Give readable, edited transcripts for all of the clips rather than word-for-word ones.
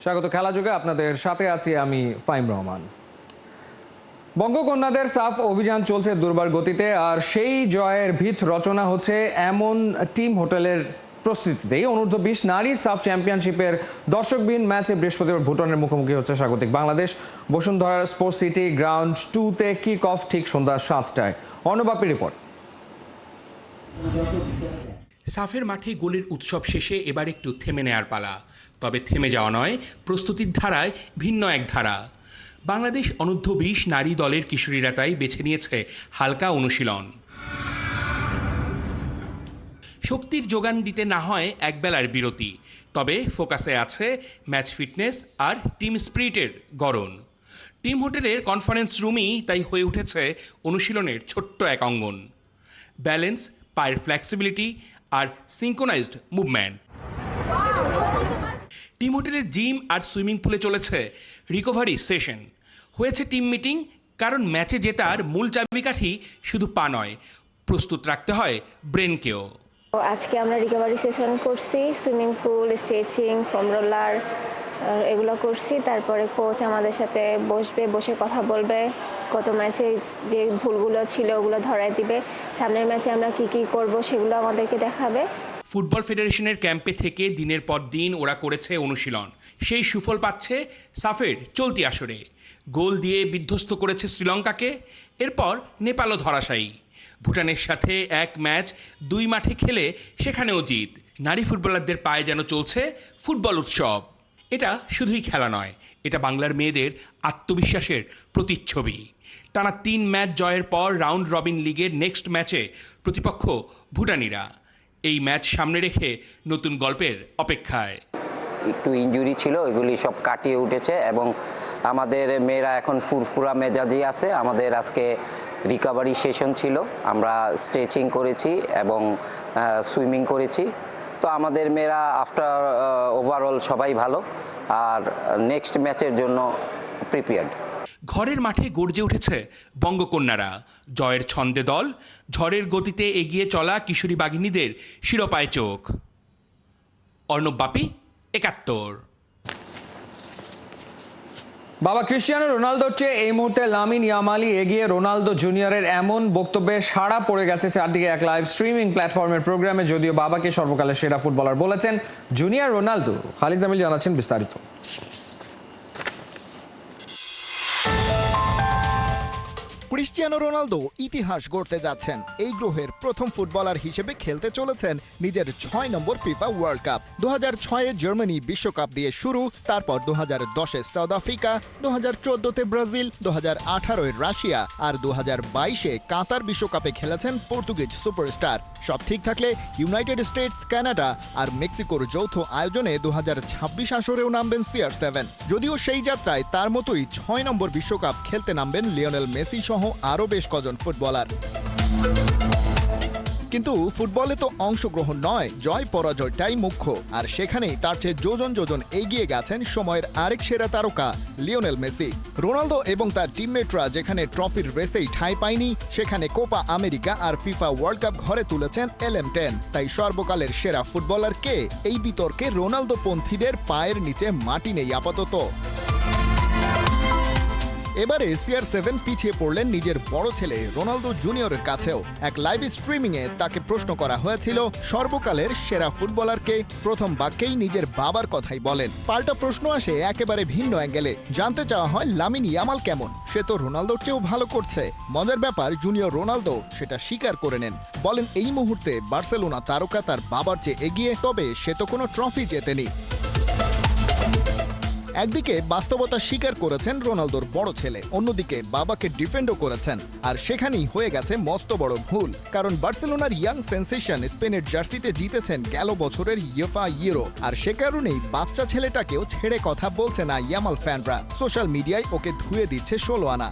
স্বাগত খেলা যুগে আপনাদের সাথে আছি আমি ফাইম রহমান। বঙ্গকন্যাদের সাফ অভিযান চলছে দুর্বার গতিতে, আর সেই জয়ের ভিত রচনা হচ্ছে এমন টিম হোটেলের প্রস্তুতিতেই। অনূর্ধ্ব 20 নারী সাফ চ্যাম্পিয়নশিপের দর্শকবিহীন ম্যাচে বৃহস্পতিবার ভুটানের মুখোমুখি হচ্ছে স্বাগতিক Bangladesh. Bashundhara sports city ground 2-তে কিক অফ ঠিক সন্ধ্যা 7টায়। অর্ণবাপী রিপোর্ট। সাফের মাঠে গোলের উৎসব শেষে এবার একটু থেমে নেয়ার পালা। তবে থেমে যাওয়া নয়, প্রস্তুতির ধারায় ভিন্ন এক ধারা। বাংলাদেশ অনূর্ধ্ব 20 নারী দলের কিশোরীরা তাই বেছে নিয়েছে হালকা অনুশীলন। শক্তির যোগান দিতে না হয় একবেলার বিরতি, তবে ফোকাসে আছে ম্যাচ ফিটনেস আর টিম স্পিরিটের গড়ন। টিম হোটেলের কনফারেন্স রুমই তাই হয়ে উঠেছে অনুশীলনের ছোট্ট এক অঙ্গন। ব্যালেন্স, পায়ের ফ্লেক্সিবিলিটি আর সিঙ্ক্রোনাইজড মুভমেন্ট। টিম হোটেলের জিম আর সুইমিং পুলে চলেছে রিকভারি সেশন। হয়েছে টিম মিটিং, কারণ ম্যাচে জেতার মূল চাবিকাঠি শুধু পা নয়, প্রস্তুত রাখতে হয় ব্রেনকেও। আজকে আমরা রিকভারি সেশন করছি, swimming pool, stretching, foam roller এগুলো করছি। তারপরে কোচ আমাদের সাথে বসে কথা বলবে, গত ম্যাচে যে ভুলগুলো ছিল ওগুলো ধরায় দিবে, সামনের ম্যাচে আমরা কি করব সেগুলো আমাদেরকে দেখাবে। ফুটবল ফেডারেশনের ক্যাম্পে থেকে দিনের পর দিন ওরা করেছে অনুশীলন, সেই সুফল পাচ্ছে সাফের চলতি আসরে। গোল দিয়ে বিধ্বস্ত করেছে শ্রীলঙ্কাকে, এরপর নেপালও ধরাশায়ী। ভুটানের সাথে এক ম্যাচ 2 মাঠে খেলে সেখানেও জিত। নারী ফুটবলারদের পায়ে যেন চলছে ফুটবল উৎসব। এটা শুধুই খেলা নয়, এটা বাংলার মেয়েদের আত্মবিশ্বাসের প্রতিচ্ছবি। টানা 3 ম্যাচ জয়ের পর রাউন্ড রবিন লিগের নেক্সট ম্যাচে প্রতিপক্ষ ভুটানিরা। এই ম্যাচ সামনে রেখে নতুন গল্পের অপেক্ষায়। একটু ইনজুরি ছিল, এগুলি সব কাটিয়ে উঠেছে এবং আমাদের মেয়েরা এখন ফুরফুরা মেজাজি আছে। আমাদের আজকে রিকভারি সেশন ছিল, আমরা স্ট্রেচিং করেছি এবং সুইমিং করেছি। তো আমাদের মেয়েরা আফটার ওভারঅল সবাই ভালো, আর নেক্সট ম্যাচের জন্য প্রিপেয়ার্ড। ঘরের মাঠে গর্জে উঠেছে বঙ্গকন্যারা। জয়ের ছন্দে দল, ঝড়ের গতিতে এগিয়ে চলা কিশোরী বাঘিনীদের শিরোপায় চোখ। অর্ণবাপী, 71। বাবা ক্রিস্টিয়ানো রোনালদোর চেয়ে এই মুহূর্তে লামিন ইয়ামালই এগিয়ে। রোনালদো জুনিয়রের এমন বক্তব্যে সাড়া পড়ে গেছে চারদিকে এক লাইভ স্ট্রিমিং প্ল্যাটফর্মের প্রোগ্রামে। যদিও বাবাকে সর্বকালের সেরা ফুটবলার বলেছেন জুনিয়র রোনালদো। খালিদ জামিল জানাচ্ছেন বিস্তারিত। ক্রিস্টিয়ানো রোনালদো ইতিহাস গড়তে যাচ্ছেন। এই গ্রহের প্রথম ফুটবলার হিসেবে খেলতে চলেছেন নিজের 6 নম্বর ফিফা ওয়ার্ল্ড কাপ। 2006-এ জার্মানি বিশ্বকাপ দিয়ে শুরু, তারপর 2010-এ সাউথ আফ্রিকা, 2014-তে ব্রাজিল, 2018-এ রাশিয়া আর 2022-এ কাতার বিশ্বকাপে খেলেছেন পর্তুগিজ সুপারস্টার। সব ঠিক থাকলে ইউনাইটেড স্টেটস, কানাডা আর মেক্সিকোর যৌথ আয়োজনে 2026 আসরেও নামবেন CR7। যদিও সেই যাত্রায় তার মতোই 6 নম্বর বিশ্বকাপ খেলতে নামবেন লিওনেল মেসি সহ আরও বেশ কজন ফুটবলার। কিন্তু ফুটবলে তো অংশগ্রহণ নয়, জয় পরাজয়টাই মুখ্য। আর সেখানেই তার চেয়ে যোজন এগিয়ে গেছেন সময়ের আরেক সেরা তারকা লিওনেল মেসি। রোনালদো এবং তার টিমমেটরা যেখানে ট্রফির রেসেই ঠাঁই পায়নি, সেখানে কোপা আমেরিকা আর ফিফা ওয়ার্ল্ড কাপ ঘরে তুলেছেন LM10। তাই সর্বকালের সেরা ফুটবলার কে, এই বিতর্কে রোনালদো পন্থীদের পায়ের নিচে মাটি নেই আপাতত। এবারে CR7 পিছিয়ে পড়লেন নিজের বড় ছেলে রোনালদো জুনিয়রের কাছেও। এক লাইভ স্ট্রিমিংয়ে তাকে প্রশ্ন করা হয়েছিল সর্বকালের সেরা ফুটবলারকে। প্রথম বাক্যেই নিজের বাবার কথাই বলেন। পাল্টা প্রশ্ন আসে একেবারে ভিন্ন অ্যাঙ্গেলে। জানতে চাওয়া হয় লামিন ইয়ামাল কেমন, সে তো রোনালদোর চেয়েও ভালো করছে। মজার ব্যাপার, জুনিয়র রোনালদো সেটা স্বীকার করে নেন। বলেন এই মুহূর্তে বার্সেলোনা তারকা তার বাবার চেয়ে এগিয়ে, তবে সে তো কোনো ট্রফি জেতেনি। একদিকে বাস্তবতা স্বীকার করেছেন রোনালদোর বড় ছেলে, অন্যদিকে বাবাকে ডিফেন্ডও করেছেন। আর সেখানেই হয়ে গেছে মস্ত বড় ভুল, কারণ বার্সেলোনার ইয়াং সেন্সেশন স্পেনের জার্সিতে জিতেছেন গেল বছরের ইউফা ইউরো। আর সে কারণেই বাচ্চা ছেলেটাকেও ছেড়ে কথা বলছে না ইয়ামাল ফ্যানরা। সোশ্যাল মিডিয়ায় ওকে ধুয়ে দিচ্ছে 16 আনা।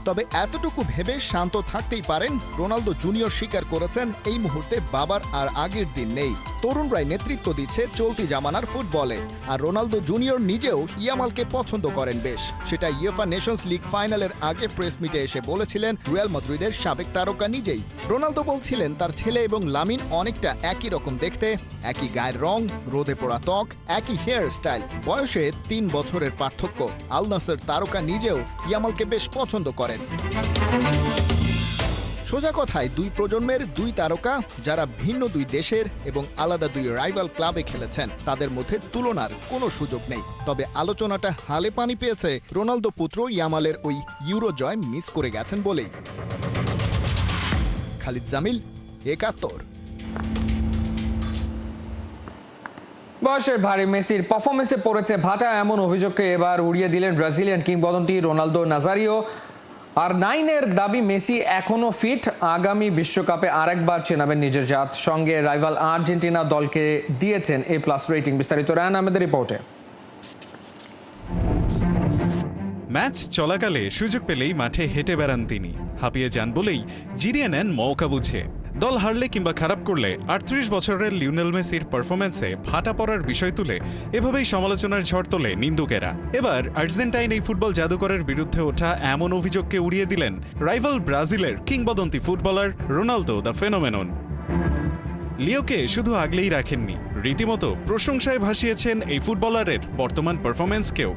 তবে এতটুকু ভেবে শান্ত থাকতেই পারেন, রোনালদো জুনিয়র স্বীকার করেছেন এই মুহূর্তে বাবার আর আগের দিন নেই। তরুণরাই নেতৃত্ব দিচ্ছে চলতি জামানার ফুটবলে। আর রোনালদো জুনিয়র নিজেও ইয়ামালকে পছন্দ করেন বেশ। সেটা ইউএফা নেশনস লিগ ফাইনালের আগে প্রেস মিটে এসে বলেছিলেন রিয়াল মাদ্রিদের সাবেক তারকা নিজেই। রোনালদো বলছিলেন তার ছেলে এবং লামিন অনেকটা একই রকম দেখতে, একই গায়ের রং, রোদে পোড়া ত্বক, একই হেয়ার স্টাইল। বয়সে 3 বছরের পার্থক্য। আল নাসের তারকা নিজেও ইয়ামালকে বেশ পছন্দ করেন। সোজা কথায় দুই প্রজন্মের দুই তারকা যারা ভিন্ন দুই দেশের এবং আলাদা দুই রাইভাল ক্লাবে খেলেছেন, তাদের মধ্যে তুলনার কোনো সুযোগ নেই। তবে আলোচনাটা হালে পানি পেয়েছে রোনালদো পুত্র ইয়ামালের ওই ইউরো জয় মিস করে গেছেন বলেই। খালিদ জামিল, ৭১। বয়সের ভারী মেসির পারফরমেন্সে পড়েছে ভাটা, এমন অভিযোগকে এবার উড়িয়ে দিলেন ব্রাজিলিয়ান কিংবদন্তি রোনালদো নাজারিও। আর 9-এর দাবি মেসি এখনো ফিট, আগামী বিশ্বকাপে আরেকবার চেনাবেন নিজের জাত। সঙ্গে রাইভাল আর্জেন্টিনা দলকে দিয়েছেন A+ রেটিং। বিস্তারিত রায়ান আহমেদের রিপোর্টে। ম্যাচ চলাকালে সুযোগ পেলেই মাঠে হেঁটে বেড়ান তিনি। হাঁপিয়ে যান বলেই জিরিয়ে নেন মৌকা বুঝে। দল হারলে কিংবা খারাপ করলে 38 বছরের লিওনেল মেসির পারফরম্যান্সে ভাটা পড়ার বিষয় তুলে এভাবেই সমালোচনার ঝড় তোলে নিন্দুকেরা। এবার আর্জেন্টাইন এই ফুটবল জাদুকরের বিরুদ্ধে ওঠা এমন অভিযোগকে উড়িয়ে দিলেন রাইভাল ব্রাজিলের কিংবদন্তি ফুটবলার রোনালদো দ্য ফেনোমেনন। লিওকে শুধু আগলেই রাখেননি, রীতিমতো প্রশংসায় ভাসিয়েছেন এই ফুটবলারের বর্তমান পারফরম্যান্সকেও।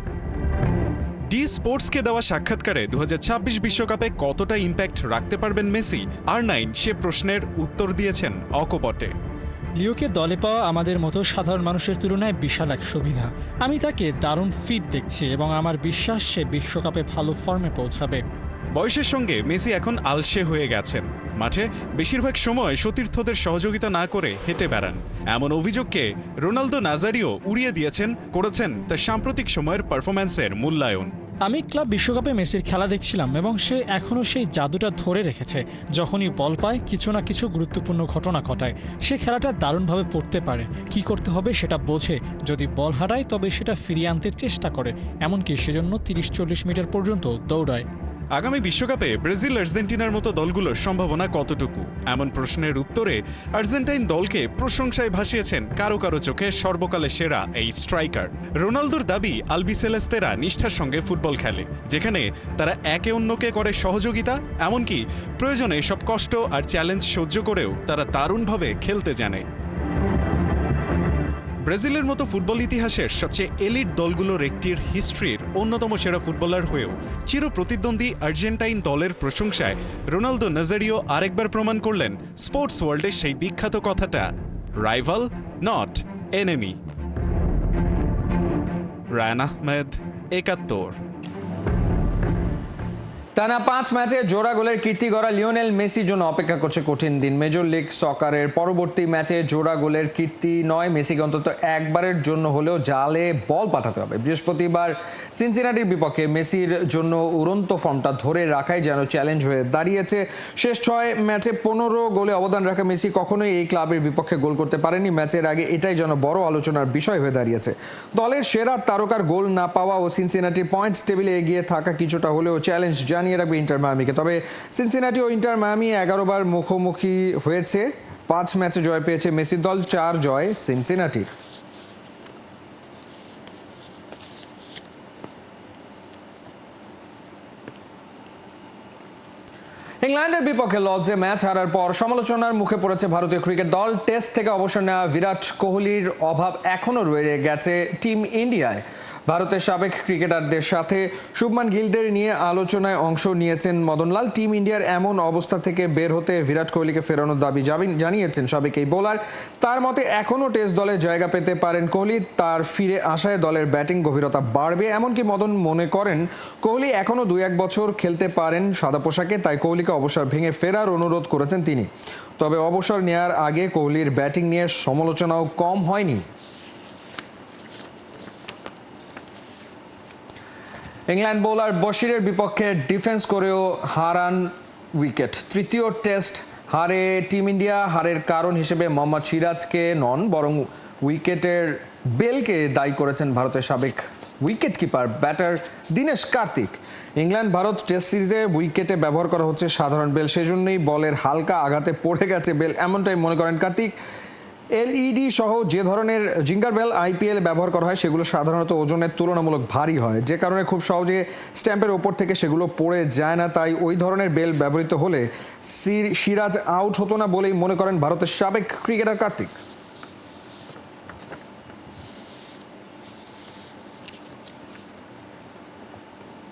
ডি স্পোর্টসকে দেওয়া সাক্ষাৎকারে 2026 বিশ্বকাপে কতটা ইম্প্যাক্ট রাখতে পারবেন মেসি R9 সে প্রশ্নের উত্তর দিয়েছেন অকপটে। লিওকে দলে পাওয়া আমাদের মতো সাধারণ মানুষের তুলনায় বিশাল এক সুবিধা। আমি তাকে দারুণ ফিট দেখছি এবং আমার বিশ্বাস সে বিশ্বকাপে ভালো ফর্মে পৌঁছাবে। বয়সের সঙ্গে মেসি এখন আলসে হয়ে গেছেন, মাঠে বেশিরভাগ সময় সতীর্থদের সহযোগিতা না করে হেঁটে বেড়ান। এমন অভিযোগকে রোনালদো নাজারিও উড়িয়ে করেছেন তার সাম্প্রতিক সময়ের পারফরম্যান্সের মূল্যায়ন। আমি ক্লাব বিশ্বকাপে মেসির খেলা দেখছিলাম এবং সে এখনও সেই জাদুটা ধরে রেখেছে। যখনই বল পায় কিছু না কিছু গুরুত্বপূর্ণ ঘটনা ঘটায়। সে খেলাটা দারুণভাবে পড়তে পারে, কি করতে হবে সেটা বোঝে। যদি বল হারায় তবে সেটা ফিরিয়ে আনতে চেষ্টা করে, এমনকি সেজন্য 30-40 মিটার পর্যন্ত দৌড়ায়। আগামী বিশ্বকাপে ব্রাজিল আর্জেন্টিনার মতো দলগুলোর সম্ভাবনা কতটুকু, এমন প্রশ্নের উত্তরে আর্জেন্টাইন দলকে প্রশংসায় ভাসিয়েছেন কারো কারো চোখে সর্বকালে সেরা এই স্ট্রাইকার। রোনালদোর দাবি আলবিসেলেস্তেরা নিষ্ঠার সঙ্গে ফুটবল খেলে, যেখানে তারা একে অন্যকে করে সহযোগিতা, এমনকি প্রয়োজনে সব কষ্ট আর চ্যালেঞ্জ সহ্য করেও তারা দারুণভাবে খেলতে জানে। ব্রাজিলের মতো ফুটবল ইতিহাসের সবচেয়ে এলিট দলগুলোর একটির হিস্ট্রির অন্যতম সেরা ফুটবলার হয়েও চির প্রতিদ্বন্দ্বী আর্জেন্টাইন দলের প্রশংসায় রোনালদো নাজারিও আরেকবার প্রমাণ করলেন স্পোর্টস ওয়ার্ল্ডের সেই বিখ্যাত কথাটা, rival not enemy. Ryan Ahmed, ৭১। টানা 5 ম্যাচে জোড়া গোলের কীর্তি গড়া লিওনেল মেসির জন্য অপেক্ষা করছে কঠিন দিন। মেজর লিগ সকারের পরবর্তী ম্যাচে জোড়া গোলের কীর্তি নয়, মেসিকে অন্তত একবারের জন্য হলেও জালে বল পাঠাতে হবে। বৃহস্পতিবার সিনসিনাটির বিপক্ষে মেসির জন্য উড়ন্ত ফর্মটা ধরে রাখাই যেন চ্যালেঞ্জ হয়ে দাঁড়িয়েছে। শেষ 6 ম্যাচে 15 গোলে অবদান রাখা মেসি কখনোই এই ক্লাবের বিপক্ষে গোল করতে পারেনি। ম্যাচের আগে এটাই যেন বড় আলোচনার বিষয় হয়ে দাঁড়িয়েছে। দলের সেরা তারকার গোল না পাওয়া ও সিনসিনাটির পয়েন্টস টেবিলে এগিয়ে থাকা কিছুটা হলেও চ্যালেঞ্জ জানিয়ে রাখবে ইন্টার মায়ামিকে। তবে সিনসিনাটি ও ইন্টার মায়ামি 11 বার মুখোমুখি হয়েছে। 5 ম্যাচে জয় পেয়েছে মেসির দল, 4 জয় সিনসিনাটির। ইংল্যান্ডের বিপক্ষে লর্ডসে ম্যাচ হারার পর সমালোচনার মুখে পড়েছে ভারতীয় ক্রিকেট দল। টেস্ট থেকে অবসর নেওয়া বিরাট কোহলির অভাব এখনও রয়ে গেছে টিম ইন্ডিয়ায়। ভারতের সাবেক ক্রিকেটারদের সাথে শুভমান গিলদের নিয়ে আলোচনায় অংশ নিয়েছেন মদনলাল। টিম ইন্ডিয়ার এমন অবস্থা থেকে বের হতে বিরাট কোহলিকে ফেরানোর দাবি জানিয়েছেন সাবেক এই বোলার। তার মতে এখনও টেস্ট দলে জায়গা পেতে পারেন কোহলি। তার ফিরে আসায় দলের ব্যাটিং গভীরতা বাড়বে। এমনকি মদন মনে করেন কোহলি এখনও 2-1 বছর খেলতে পারেন সাদা পোশাকে, তাই কোহলিকে অবসর ভেঙে ফেরার অনুরোধ করেছেন তিনি। তবে অবসর নেওয়ার আগে কোহলির ব্যাটিং নিয়ে সমালোচনাও কম হয়নি। ইংল্যান্ড বোলার বশিরের বিপক্ষে ডিফেন্স করেও হারান উইকেট। তৃতীয় টেস্ট হারে টিম ইন্ডিয়া। হারের কারণ হিসেবে মোহাম্মদ সিরাজকে নন, বরং উইকেটের বেলকে দায়ী করেছেন ভারতের সাবেক wicket keeper batter Dinesh Kartik. England Bharat test সিরিজে উইকেটে ব্যবহার করা হচ্ছে সাধারণ বেল, সেজন্যই বলের হালকা আঘাতে পড়ে গেছে বেল, এমনটাই মনে করেন কার্তিক। এলইডি সহ যে ধরনের জিঙ্গার বেল আইপিএল ব্যবহার করা হয় সেগুলো সাধারণত ওজনের তুলনামূলক ভারী হয়, যে কারণে খুব সহজে স্ট্যাম্পের ওপর থেকে সেগুলো পড়ে যায় না। তাই ওই ধরনের বেল ব্যবহৃত হলে সিরাজ আউট হতো না বলেই মনে করেন ভারতের সাবেক ক্রিকেটার কার্তিক।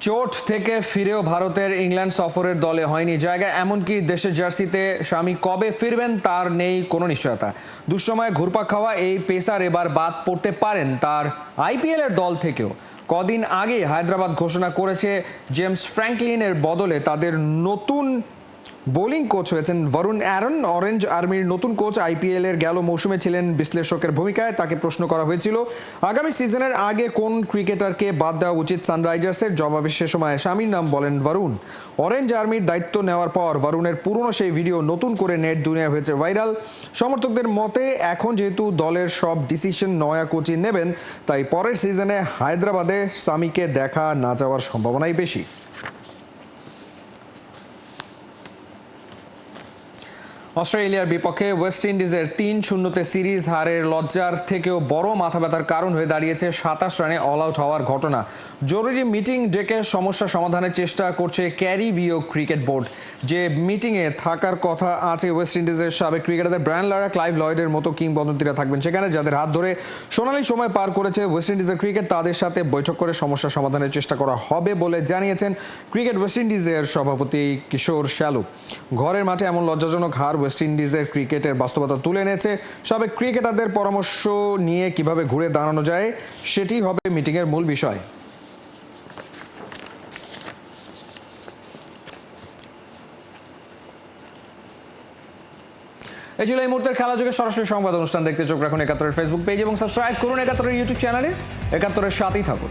চোট থেকে ফিরেও ভারতের ইংল্যান্ড সফরের দলে হয়নি জায়গা, এমনকি দেশের জার্সিতে শামি কবে ফিরবেন তার নেই কোনো নিশ্চয়তা। দুঃসময়ে ঘুরপাক খাওয়া এই পেসার এবার বাদ পড়তে পারেন তার আইপিএলের দল থেকেও। কদিন আগে হায়দ্রাবাদ ঘোষণা করেছে জেমস ফ্র্যাঙ্কলিনের বদলে তাদের নতুন বোলিং কোচ হয়েছেন বরুণ অ্যারন। অরেঞ্জ আর্মির নতুন কোচ আইপিএল এর গেল মৌসুমে ছিলেন বিশ্লেষকের ভূমিকায়। তাকে প্রশ্ন করা হয়েছিল আগামী সিজনের আগে কোন ক্রিকেটারকে বাদ দেওয়া উচিত সানরাইজার্সের। জবাবে সে সময় শামির নাম বলেন বরুণ। অরেঞ্জ আর্মির দায়িত্ব নেওয়ার পর বরুণের পুরনো সেই ভিডিও নতুন করে নেট দুনিয়া হয়েছে ভাইরাল। সমর্থকদের মতে এখন যেহেতু দলের সব ডিসিশন নয়া কোচই নেবেন, তাই পরের সিজনে হায়দ্রাবাদে শামিকে দেখা না যাওয়ার সম্ভাবনাই বেশি। অস্ট্রেলিয়ার বিপক্ষে ওয়েস্ট ইন্ডিজের 3-0 সিরিজ হারের লজ্জার থেকেও বড় মাথা ব্যথার কারণ হয়ে দাঁড়িয়েছে 27 রানে অল আউট হওয়ার ঘটনা। জরুরি মিটিং ডেকে সমস্যা সমাধানের চেষ্টা করছে ক্যারিবীয় ক্রিকেট বোর্ড। যে মিটিংয়ে থাকার কথা আছে ওয়েস্ট ইন্ডিজের সাবেক ক্রিকেটারদের ব্রায়ান লারা, ক্লাইভ লয়েডের মতো কিংবদন্তিরা থাকবেন সেখানে, যাদের হাত ধরে সোনালি সময় পার করেছে ওয়েস্ট ইন্ডিজের ক্রিকেট। তাদের সাথে বৈঠক করে সমস্যা সমাধানের চেষ্টা করা হবে বলে জানিয়েছেন ক্রিকেট ওয়েস্ট ইন্ডিজের সভাপতি কিশোর শ্যালু। ঘরের মাঠে এমন লজ্জাজনক হার ওয়েস্ট ইন্ডিজের ক্রিকেটের বাস্তবতা তুলে এনেছে। সাবেক ক্রিকেটারদের পরামর্শ নিয়ে কিভাবে ঘুরে দাঁড়ানো যায় সেটি হবে মিটিংয়ের মূল বিষয়। এই ছিল এই মুহূর্তের খেলা যুগের সরাসরি সংবাদ অনুষ্ঠান। দেখতে চোখ রাখুন ৭১-এর ফেসবুক পেজ এবং সাবস্ক্রাইব করুন ৭১-এর ইউটিউব চ্যানেলে। ৭১-এর সাথেই থাকুন।